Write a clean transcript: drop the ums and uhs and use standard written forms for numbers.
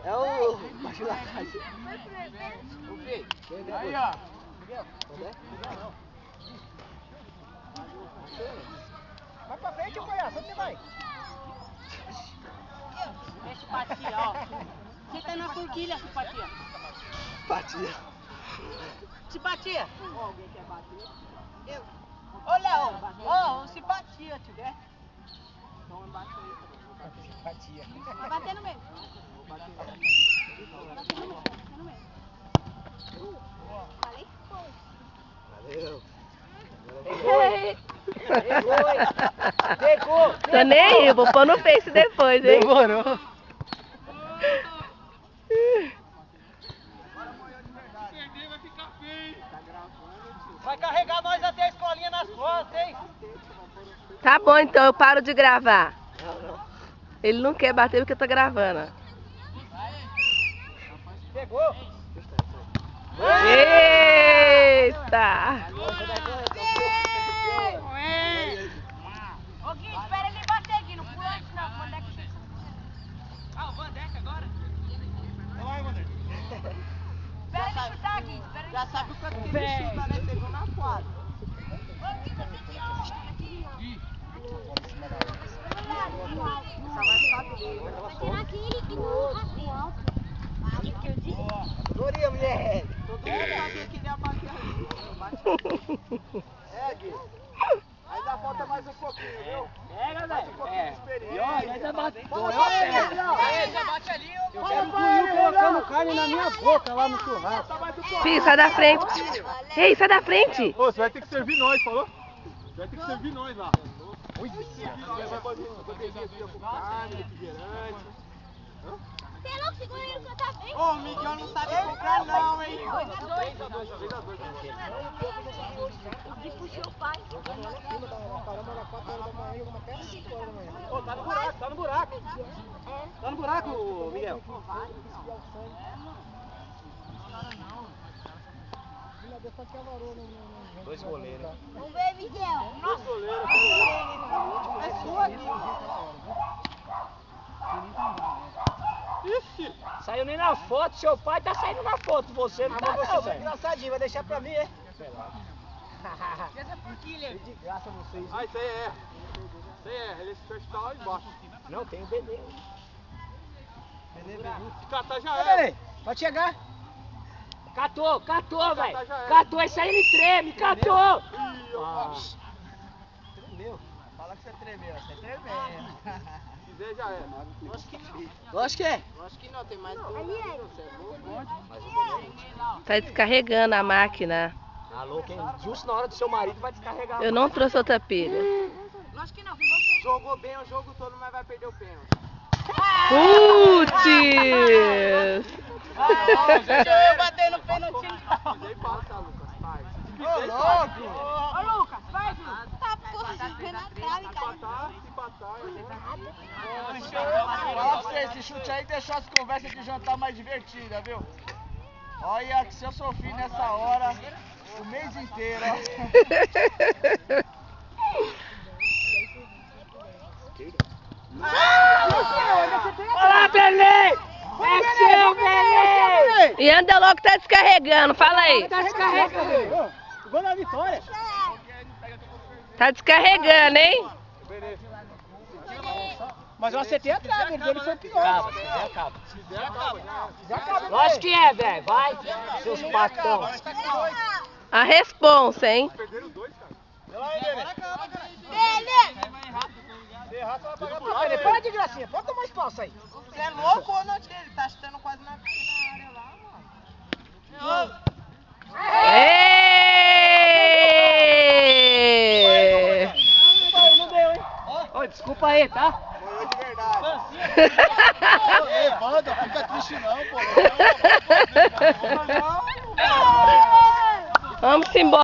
É o baixo da caixa. Aí, ó. Vai pra frente, Goiás. Onde você vai? É simpatia, ó. Você tá na forquilha, simpatia. Simpatia. Simpatia. Ó, alguém quer bater? Eu. Ô, Léo. Ó, simpatia, tio. Quer? Então bate aí. Simpatia. Vai bater no meio. Vou bater. Bater no meio. Falei? Valeu. Pegou! Tô nem aí, vou pôr no Face depois, hein? Demorou. Vai carregar nós até a escolinha nas costas, hein? Tá bom, então eu paro de gravar. Ele não quer bater porque eu tô gravando. Pegou! Eita! Ô Gui, espera ele bater aqui, não pula antes não. O Vandeck tem que... Ah, o Vandeck agora? Vai, Vandeck. Espera ele chutar aqui, espera ele Já chutar. sabe o quanto que ele chuta, né? Pegou na quadra. Ô Gui, você tem aqui, Essa vai ficar dele. vai tirar aquele e no alto. Aí que eu disse. Doria, mulher. Todo mundo sabia que ele ia bater ali. É, Gui. Ainda falta mais um pouquinho, viu? Pega, Mais um pouquinho de experiência. ainda bate. Já bate ali, Eu quero o Buiu colocando carne na minha boca lá no churrasco. Filho, sai da frente. Ei, sai da frente. Ô, você vai ter que servir nós, falou? Você vai ter que servir nós lá. Vai poder com carne, refrigerante. Você é louco, segura ele que eu tá bem. Ô, o Miguel não sabe comprar não, hein? 2 a 2. O Gui puxou o pai. Paramos às 4 horas da manhã e vamos até às 5 horas da manhã. Ô, tá no buraco, tá no buraco. Tá no buraco, Miguel. Dois goleiros. Vamos ver, Miguel. É sua aqui. Ixi! Saiu nem na foto, seu pai tá saindo na foto, você não tá não, velho. Engraçadinho, vai deixar pra mim, hein? De graça vocês. Ah, isso aí é. Isso aí é. Ele está lá embaixo. Não, tem o Benê. Se catar já Ô, era. Belém, pode chegar. Catou, velho. já era. Catou, isso aí ele treme, catou. Tremeu. Fala que você tremeu, você tremeu. Se quiser já era. Acho que não. Lógico que é. Acho que não, tem mais dois. Ali é. Tá descarregando a máquina. Alô, quem justo na hora do seu marido vai descarregar. Eu não trouxe outra pilha. Lógico que não, foi você. Jogou bem o jogo todo, mas vai perder o pênalti. Putz! Deixa eu bater no pênalti. Nem passa, Lucas. Vai. Ô, louco! Ô, Lucas, vai, Lucas. Tá correndo na trave, cara. Se empatar. Fala pra você, esse chute aí deixou as conversas de jantar mais divertidas, viu? Olha que se eu sofri nessa hora, o mês inteiro, ó. Olá, Belém! É seu, Belém! E anda logo, tá descarregando. Fala aí. Tá descarregando. Gol da vitória. Tá descarregando, hein? Mas eu acertei a trave, ele dele foi pior. Acaba. Já acaba. Lógico que é, velho. Vai, seus patão. A responsa, hein? Perderam dois, cara. Belém, para de gracinha, pode dar mais espaço aí. Você é louco ou não? Ele tá chutando quase na área lá, mano. Êêêê! Não deu, hein? Ô, desculpa aí, tá? Foi de verdade. Levanta, fica triste não, pô. Vamos embora.